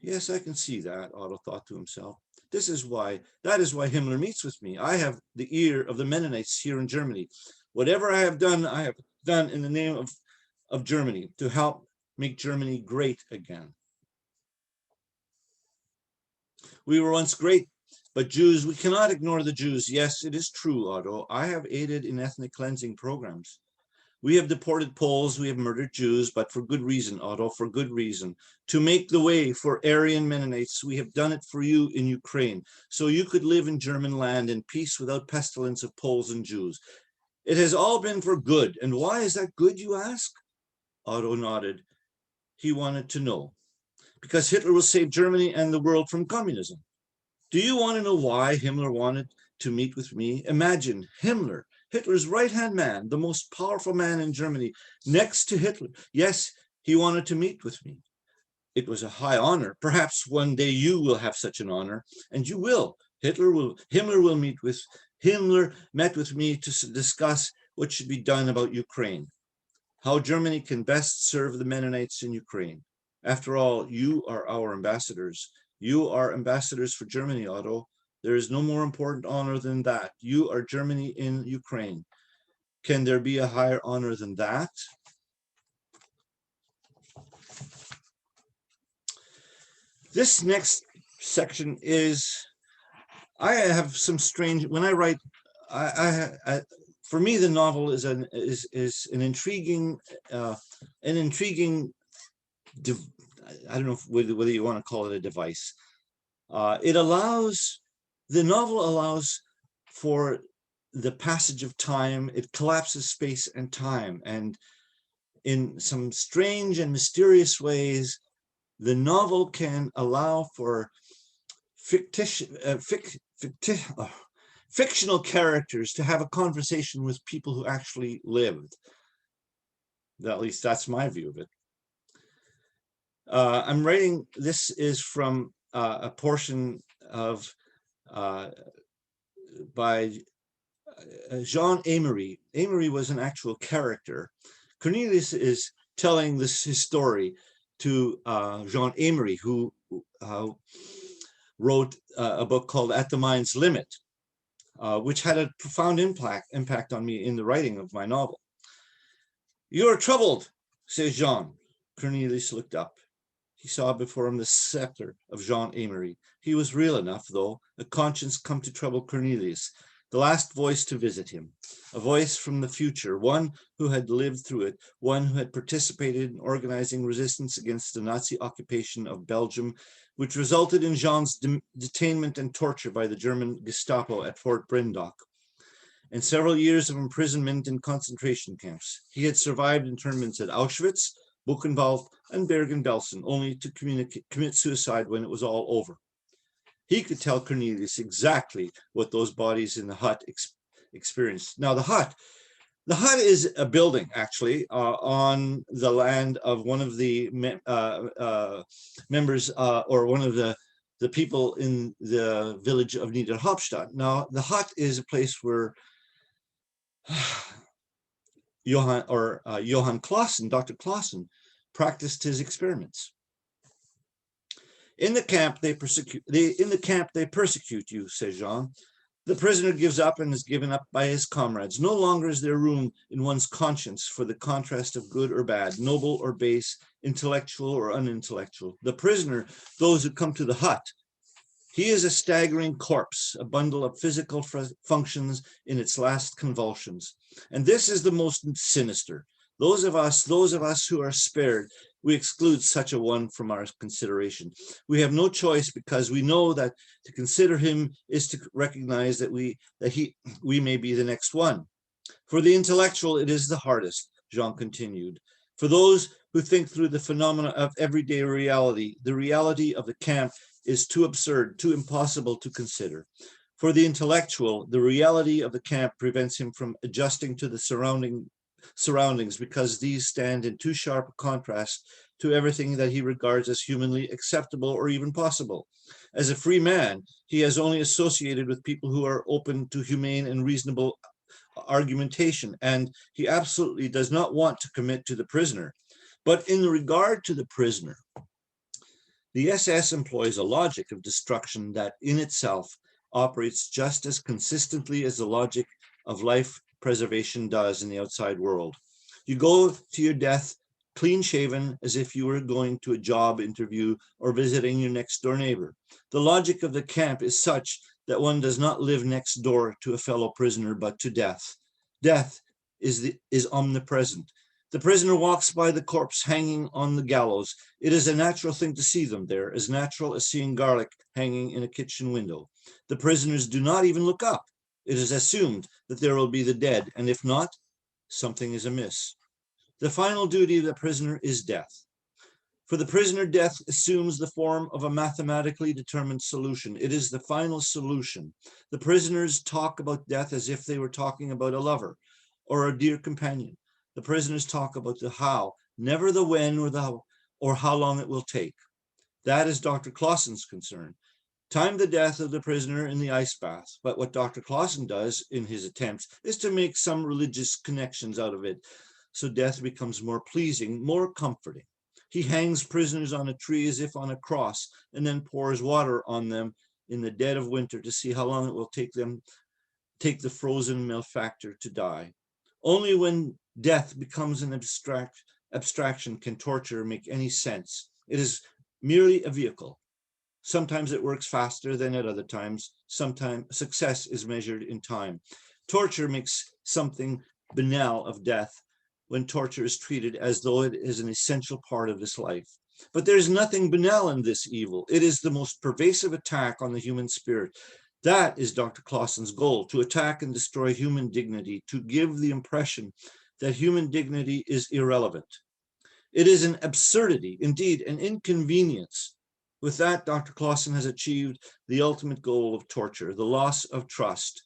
Yes, I can see that, Otto thought to himself. That is why Himmler meets with me. I have the ear of the Mennonites here in Germany. Whatever I have done in the name of Germany to help make Germany great again. We were once great, but Jews, we cannot ignore the Jews. Yes, it is true, Otto. I have aided in ethnic cleansing programs. We have deported Poles, we have murdered Jews, but for good reason, Otto, for good reason. To make the way for Aryan Mennonites, we have done it for you in Ukraine, so you could live in German land in peace without pestilence of Poles and Jews. It has all been for good. And why is that good, you ask? Otto nodded. He wanted to know. Because Hitler will save Germany and the world from communism. Do you want to know why Himmler wanted to meet with me? Imagine Himmler, Hitler's right-hand man, the most powerful man in Germany, next to Hitler. Yes, he wanted to meet with me. It was a high honor. Perhaps one day you will have such an honor, and you will. Himmler met with me to discuss what should be done about Ukraine, how Germany can best serve the Mennonites in Ukraine. After all, you are our ambassadors. You are ambassadors for Germany, Otto. There is no more important honor than that. You are Germany in Ukraine. Can there be a higher honor than that? This next section is, I have some strange, when I write, for me, the novel is an intriguing, I don't know whether you want to call it a device. The novel allows for the passage of time. It collapses space and time. And in some strange and mysterious ways, the novel can allow for fictional characters to have a conversation with people who actually lived. At least that's my view of it. I'm writing, this is from a portion of by Jean Amery. Amery was an actual character. Cornelius is telling his story to Jean Amery, who wrote a book called At the Mind's Limit, which had a profound impact on me in the writing of my novel. "You are troubled," says Jean. Cornelius looked up. He saw before him the scepter of Jean Amery. He was real enough, though, a conscience come to trouble Cornelius, the last voice to visit him, a voice from the future, one who had lived through it, one who had participated in organizing resistance against the Nazi occupation of Belgium, which resulted in Jean's detainment and torture by the German Gestapo at Fort Brendock, and several years of imprisonment in concentration camps. He had survived internments at Auschwitz, Buchenwald, and Bergen-Belsen, only to commit suicide when it was all over. He could tell Cornelius exactly what those bodies in the hut experienced. Now, the hut is a building, actually, on the land of one of the members, or one of the people in the village of Niederhauptstadt. Now, the hut is a place where Johann Clausen, Dr. Clausen, practiced his experiments. In the camp, they persecute you, says Jean. The prisoner gives up and is given up by his comrades. No longer is there room in one's conscience for the contrast of good or bad, noble or base, intellectual or unintellectual. The prisoner, those who come to the hut, he is a staggering corpse, a bundle of physical functions in its last convulsions. And this is the most sinister. Those of us who are spared, we exclude such a one from our consideration. We have no choice, because we know that to consider him is to recognize that we may be the next one. For the intellectual, it is the hardest, Jean continued. For those who think through the phenomena of everyday reality, the reality of the camp is too absurd, too impossible to consider. For the intellectual, the reality of the camp prevents him from adjusting to the surroundings, because these stand in too sharp a contrast to everything that he regards as humanly acceptable or even possible. As a free man, he has only associated with people who are open to humane and reasonable argumentation, and he absolutely does not want to commit to the prisoner. But in regard to the prisoner, The SS employs a logic of destruction that in itself operates just as consistently as the logic of life preservation does in the outside world. You go to your death clean shaven as if you were going to a job interview or visiting your next door neighbor. The logic of the camp is such that one does not live next door to a fellow prisoner, but to death. Death is omnipresent. The prisoner walks by the corpse hanging on the gallows. It is a natural thing to see them there, as natural as seeing garlic hanging in a kitchen window. The prisoners do not even look up. It is assumed that there will be the dead, and if not, something is amiss. The final duty of the prisoner is death. For the prisoner, death assumes the form of a mathematically determined solution. It is the final solution. The prisoners talk about death as if they were talking about a lover or a dear companion. The prisoners talk about the how, never the when or how long it will take. That is Dr. Clausen's concern. Time the death of the prisoner in the ice bath. But what Dr. Clausen does in his attempts is to make some religious connections out of it, so death becomes more pleasing, more comforting. He hangs prisoners on a tree as if on a cross, and then pours water on them in the dead of winter to see how long it will take the frozen malefactor to die. Only when death becomes an abstraction can torture make any sense. It is merely a vehicle. Sometimes it works faster than at other times. Sometimes success is measured in time. Torture makes something banal of death when torture is treated as though it is an essential part of this life. But there's nothing banal in this evil. It is the most pervasive attack on the human spirit. That is Dr. Clausen's goal, to attack and destroy human dignity, to give the impression that human dignity is irrelevant. It is an absurdity, indeed, an inconvenience. With that, Dr. Clausen has achieved the ultimate goal of torture, the loss of trust.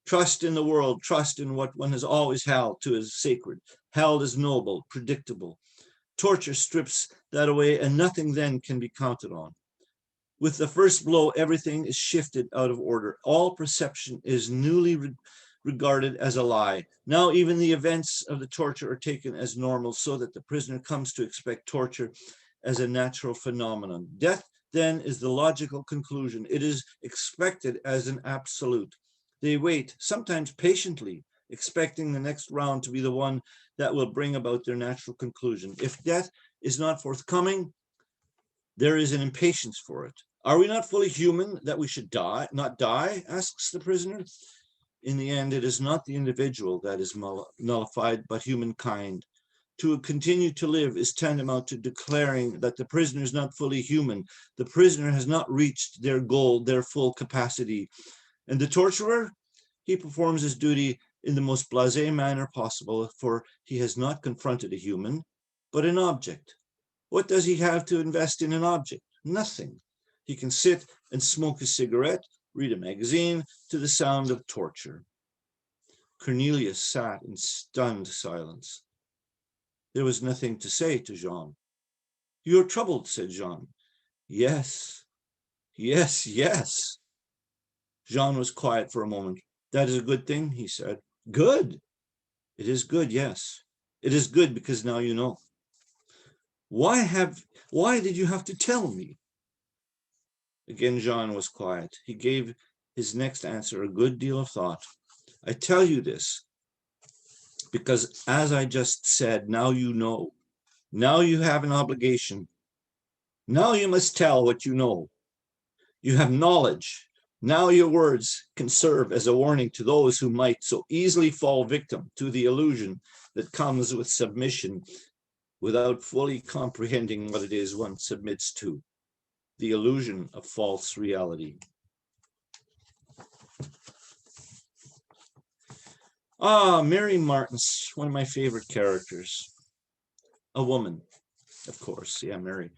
Trust in the world, trust in what one has always held to as sacred, held as noble, predictable. Torture strips that away, and nothing then can be counted on. With the first blow, everything is shifted out of order. All perception is newly regarded as a lie. Now even the events of the torture are taken as normal, so that the prisoner comes to expect torture as a natural phenomenon. Death then is the logical conclusion. It is expected as an absolute. They wait, sometimes patiently, expecting the next round to be the one that will bring about their natural conclusion. If death is not forthcoming, there is an impatience for it. Are we not fully human that we should not die, asks the prisoner. In the end, it is not the individual that is nullified, but humankind. To continue to live is tantamount to declaring that the prisoner is not fully human. The prisoner has not reached their goal, their full capacity. And the torturer, he performs his duty in the most blasé manner possible, for he has not confronted a human, but an object. What does he have to invest in an object? Nothing. He can sit and smoke a cigarette, read a magazine to the sound of torture. Cornelius sat in stunned silence. There was nothing to say to Jean. "You're troubled," said Jean. "Yes, yes, yes." Jean was quiet for a moment. "That is a good thing," he said. "Good? It is good, yes. It is good because now you know." Why did you have to tell me?" Again, Jean was quiet. He gave his next answer a good deal of thought. "I tell you this because, as I just said, now you know. Now you have an obligation. Now you must tell what you know. You have knowledge. Now your words can serve as a warning to those who might so easily fall victim to the illusion that comes with submission without fully comprehending what it is one submits to, the illusion of false reality." Mary Martin's one of my favorite characters. A woman, of course. Yeah, Mary.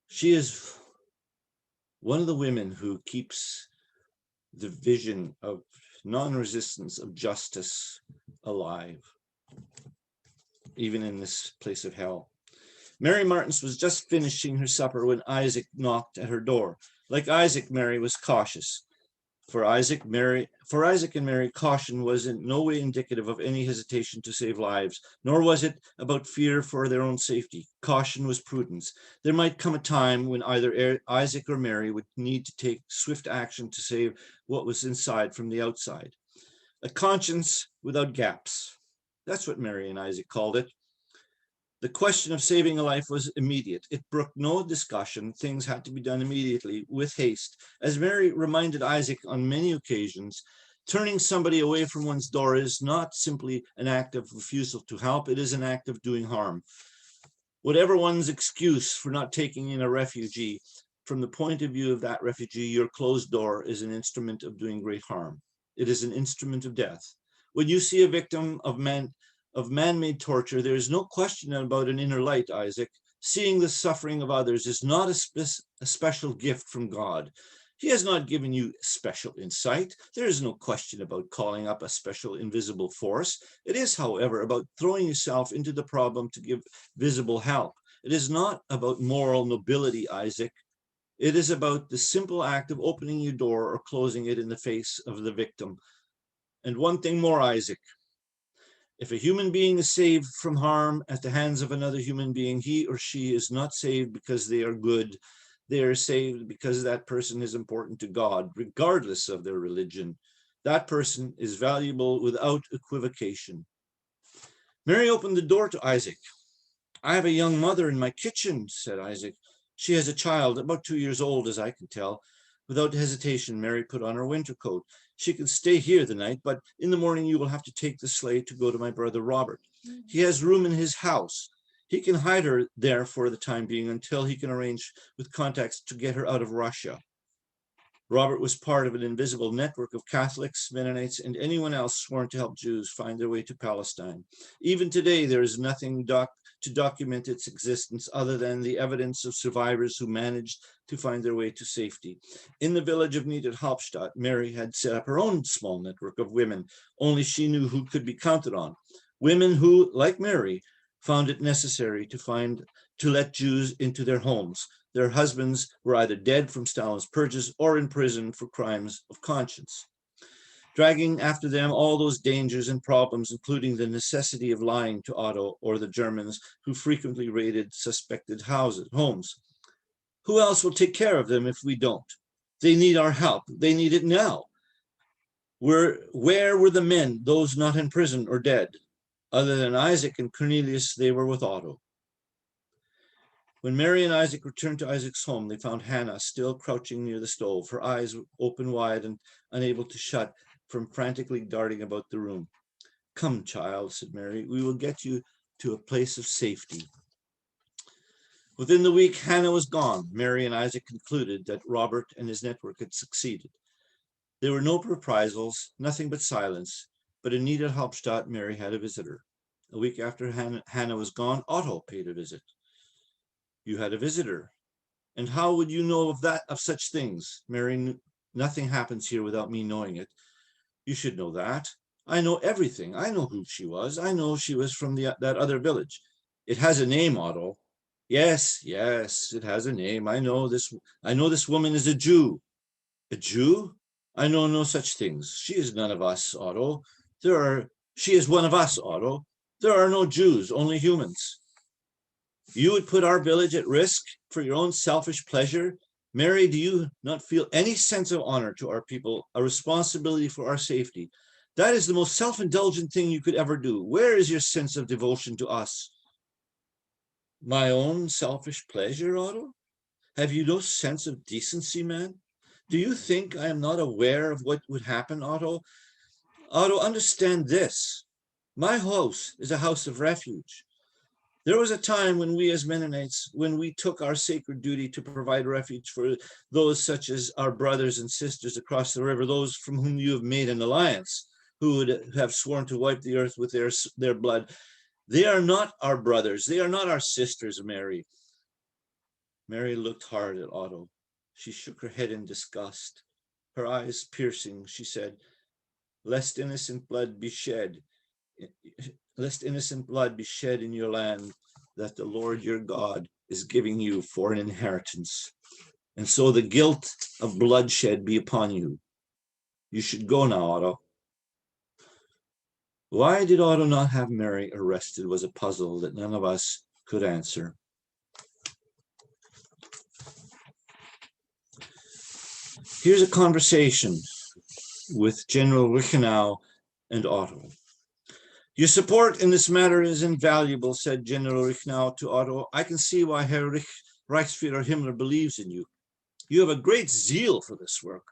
She is one of the women who keeps the vision of non-resistance, of justice alive, even in this place of hell. Mary Martins was just finishing her supper when Isaac knocked at her door. Like Isaac, Mary was cautious. For Isaac and Mary, caution was in no way indicative of any hesitation to save lives, nor was it about fear for their own safety. Caution was prudence. There might come a time when either Isaac or Mary would need to take swift action to save what was inside from the outside. A conscience without gaps. That's what Mary and Isaac called it. The question of saving a life was immediate. It brooked no discussion. Things had to be done immediately, with haste. As Mary reminded Isaac on many occasions, turning somebody away from one's door is not simply an act of refusal to help, it is an act of doing harm. Whatever one's excuse for not taking in a refugee, from the point of view of that refugee, your closed door is an instrument of doing great harm. It is an instrument of death. When you see a victim of man-made torture, there is no question about an inner light, Isaac. Seeing the suffering of others is not a special gift from God. He has not given you special insight. There is no question about calling up a special invisible force. It is, however, about throwing yourself into the problem to give visible help. It is not about moral nobility, Isaac. It is about the simple act of opening your door or closing it in the face of the victim. And one thing more, Isaac. If a human being is saved from harm at the hands of another human being, he or she is not saved because they are good. They are saved because that person is important to God, regardless of their religion. That person is valuable without equivocation. Mary opened the door to Isaac. I have a young mother in my kitchen, said Isaac. She has a child, about 2 years old, as I can tell. Without hesitation, Mary put on her winter coat. She can stay here the night, but in the morning you will have to take the sleigh to go to my brother Robert. He has room in his house. He can hide her there for the time being until he can arrange with contacts to get her out of Russia. Robert was part of an invisible network of Catholics, Mennonites, and anyone else sworn to help Jews find their way to Palestine. Even today, there is nothing to document its existence other than the evidence of survivors who managed to find their way to safety. In the village of Niederhalbstadt, Mary had set up her own small network of women. Only she knew who could be counted on. Women who, like Mary, found it necessary to let Jews into their homes. Their husbands were either dead from Stalin's purges or in prison for crimes of conscience, dragging after them all those dangers and problems, including the necessity of lying to Otto or the Germans who frequently raided suspected homes. Who else will take care of them if we don't? They need our help. They need it now. Where were the men, those not in prison or dead? Other than Isaac and Cornelius, they were with Otto. When Mary and Isaac returned to Isaac's home, they found Hannah still crouching near the stove, her eyes open wide and unable to shut from frantically darting about the room. Come, child, said Mary, we will get you to a place of safety. Within the week, Hannah was gone. Mary and Isaac concluded that Robert and his network had succeeded. There were no reprisals, nothing but silence, but in Niederhalbstadt, Mary had a visitor. A week after Hannah was gone, Otto paid a visit. You had a visitor. And how would you know of such things? Mary, nothing happens here without me knowing it. You should know that. I know everything. I know who she was. I know she was from that other village. It has a name, Otto. Yes, it has a name. I know this woman is a Jew. A Jew? I know no such things. She is none of us, Otto. She is one of us, Otto. There are no Jews, only humans. You would put our village at risk for your own selfish pleasure? Mary, do you not feel any sense of honor to our people, a responsibility for our safety? That is the most self-indulgent thing you could ever do. Where is your sense of devotion to us? My own selfish pleasure, Otto? Have you no sense of decency, man? Do you think I am not aware of what would happen, Otto? Otto, understand this. My house is a house of refuge. There was a time when we as Mennonites, when we took our sacred duty to provide refuge for those such as our brothers and sisters across the river, those from whom you have made an alliance, who would have sworn to wipe the earth with their blood. They are not our brothers. They are not our sisters, Mary. Mary looked hard at Otto. She shook her head in disgust. Her eyes piercing, she said, lest innocent blood be shed in your land that the Lord your God is giving you for an inheritance. And so the guilt of bloodshed be upon you. You should go now, Otto. Why did Otto not have Mary arrested was a puzzle that none of us could answer. Here's a conversation with General Reichenau and Otto. Your support in this matter is invaluable, said General Reichenau to Otto. I can see why Herr Reichsführer Himmler believes in you. You have a great zeal for this work.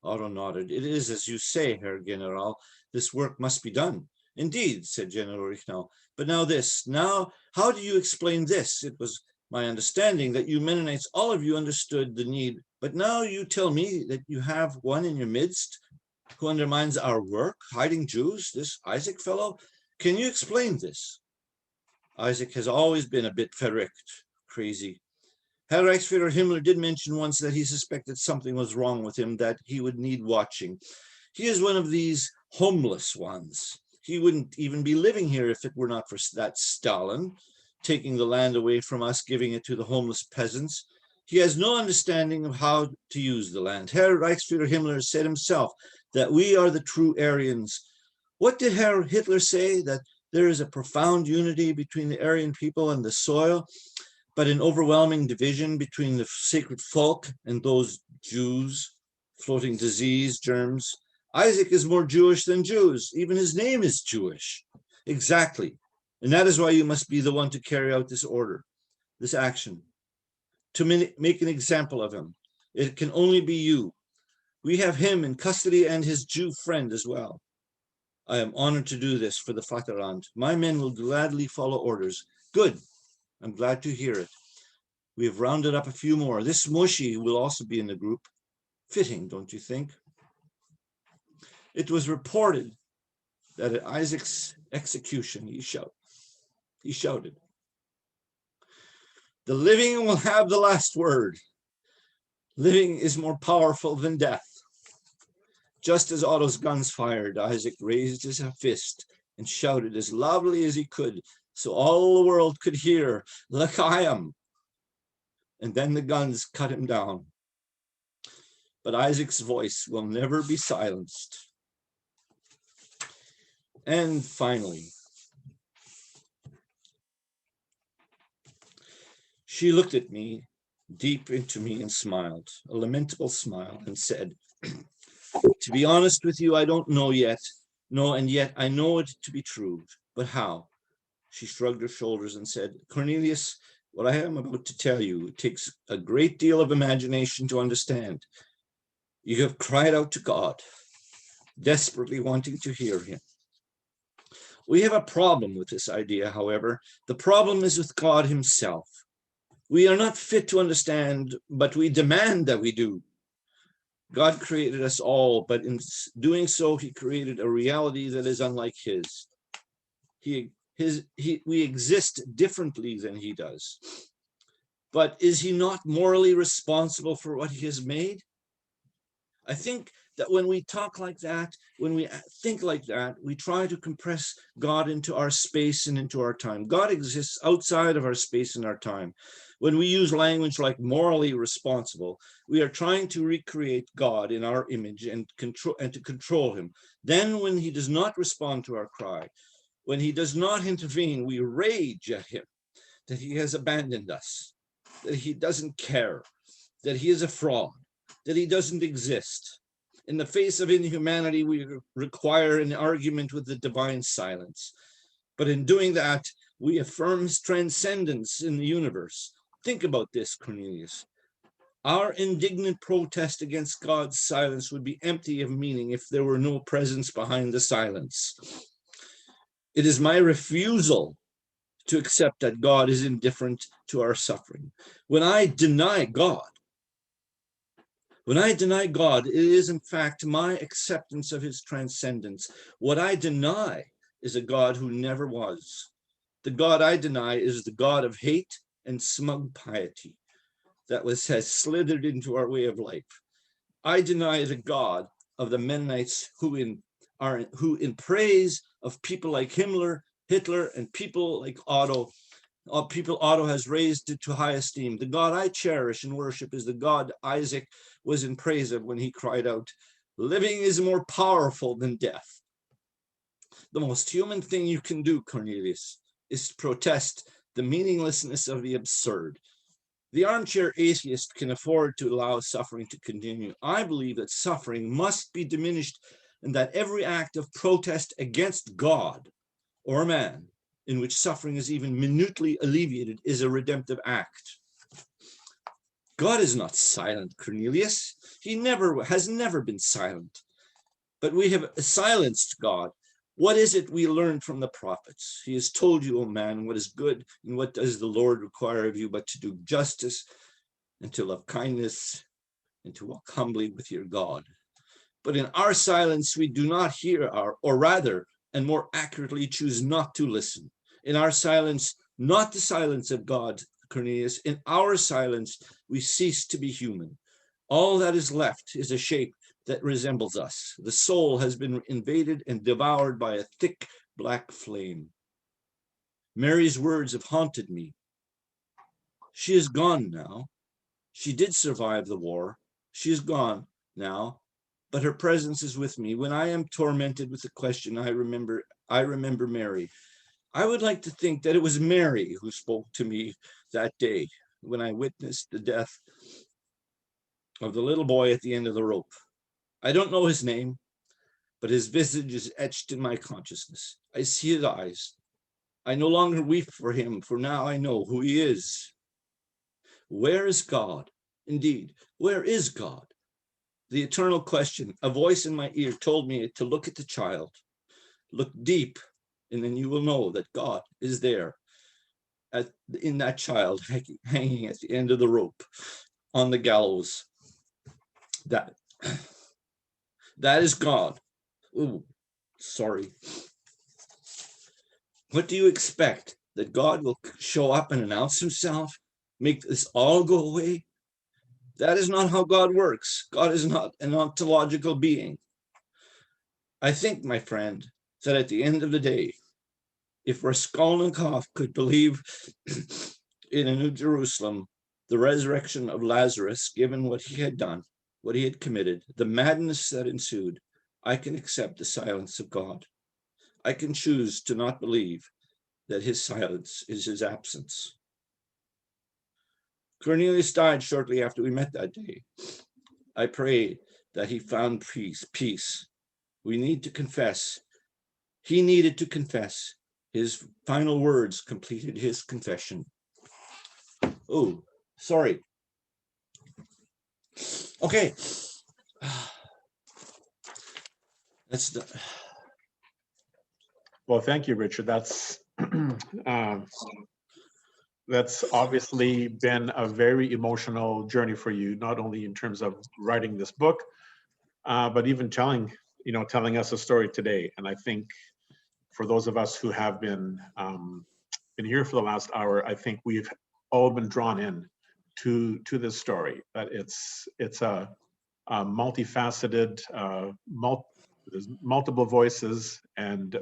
Otto nodded. It is as you say, Herr General. This work must be done. Indeed, said General Reichenau. But now, how do you explain this? It was my understanding that you Mennonites, all of you understood the need, but now you tell me that you have one in your midst who undermines our work, hiding Jews, this Isaac fellow. Can you explain this? Isaac has always been a bit verrückt, crazy. Herr Reichsführer Himmler did mention once that he suspected something was wrong with him, that he would need watching. He is one of these homeless ones. He wouldn't even be living here if it were not for that Stalin, taking the land away from us, giving it to the homeless peasants. He has no understanding of how to use the land. Herr Reichsführer Himmler said himself that we are the true Aryans. What did Herr Hitler say? That there is a profound unity between the Aryan people and the soil, but an overwhelming division between the sacred folk and those Jews, floating disease, germs. Isaac is more Jewish than Jews. Even his name is Jewish. Exactly. And that is why you must be the one to carry out this order, this action, to make an example of him. It can only be you. We have him in custody and his Jew friend as well. I am honored to do this for the Vaterland. My men will gladly follow orders. Good. I'm glad to hear it. We have rounded up a few more. This Moshi will also be in the group. Fitting, don't you think? It was reported that at Isaac's execution, he shouted, the living will have the last word. Living is more powerful than death. Just as Otto's guns fired, Isaac raised his fist and shouted as loudly as he could, so all the world could hear, L'chaim. And then the guns cut him down. But Isaac's voice will never be silenced. And finally, she looked at me, deep into me, and smiled, a lamentable smile, and said, to be honest with you, I don't know yet. No, and yet I know it to be true. But how? She shrugged her shoulders and said, Cornelius, what I am about to tell you, it takes a great deal of imagination to understand. You have cried out to God, desperately wanting to hear him. We have a problem with this idea, however. The problem is with God himself. We are not fit to understand, but we demand that we do. God created us all, but in doing so, he created a reality that is unlike his. We exist differently than he does. But is he not morally responsible for what he has made? I think that when we talk like that, when we think like that, we try to compress God into our space and into our time. God exists outside of our space and our time. When we use language like morally responsible, we are trying to recreate God in our image and to control him. Then when he does not respond to our cry, when he does not intervene, we rage at him that he has abandoned us, that he doesn't care, that he is a fraud, that he doesn't exist. In the face of inhumanity, we require an argument with the divine silence. But in doing that, we affirm his transcendence in the universe. Think about this, Cornelius. Our indignant protest against God's silence would be empty of meaning if there were no presence behind the silence. It is my refusal to accept that God is indifferent to our suffering. When I deny God, it is in fact my acceptance of his transcendence. What I deny is a God who never was. The God I deny is the God of hate and smug piety that has slithered into our way of life. I deny the God of the Mennonites who in praise of people like Hitler, and people like Otto, people Otto has raised to high esteem. The God I cherish and worship is the God Isaac was in praise of when he cried out, Living is more powerful than death. The most human thing you can do, Cornelius, is to protest the meaninglessness of the absurd. The armchair atheist can afford to allow suffering to continue. I believe that suffering must be diminished and that every act of protest against God or man in which suffering is even minutely alleviated is a redemptive act. God is not silent, Cornelius. He has never been silent. But we have silenced God. What is it we learned from the prophets? He has told you, O man, what is good, and what does the Lord require of you but to do justice and to love kindness and to walk humbly with your God. But in our silence, we do not hear or rather, and more accurately, choose not to listen. In our silence, not the silence of God, Cornelius, in our silence, we cease to be human. All that is left is a shape that resembles us. The soul has been invaded and devoured by a thick black flame. Mary's words have haunted me. She is gone now. She did survive the war. She is gone now, but her presence is with me. When I am tormented with the question, I remember Mary. I would like to think that it was Mary who spoke to me that day when I witnessed the death of the little boy at the end of the rope. I don't know his name, but his visage is etched in my consciousness. I see his eyes. I no longer weep for him, for now I know who he is. Where is God? Indeed, where is God? The eternal question. A voice in my ear told me to look at the child. Look deep, and then you will know that God is there in that child hanging at the end of the rope on the gallows. That is God. Ooh, sorry. What do you expect? That God will show up and announce himself? Make this all go away? That is not how God works. God is not an ontological being. I think, my friend, that at the end of the day, if Raskolnikov could believe in a New Jerusalem, the resurrection of Lazarus, given what he had done, what he had committed, the madness that ensued, I can accept the silence of God. I can choose to not believe that his silence is his absence. Cornelius died shortly after we met that day. I pray that he found peace. We need to confess. He needed to confess. His final words completed his confession. Oh, sorry. Okay. Well, thank you, Richard. That's obviously been a very emotional journey for you, not only in terms of writing this book, but even telling us a story today. And I think for those of us who have been here for the last hour, I think we've all been drawn in to this story. That it's a multifaceted, there's multiple voices, and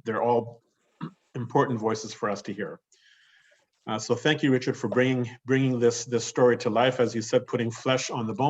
they're all important voices for us to hear. So thank you, Richard, for bringing this story to life, as you said, putting flesh on the bone.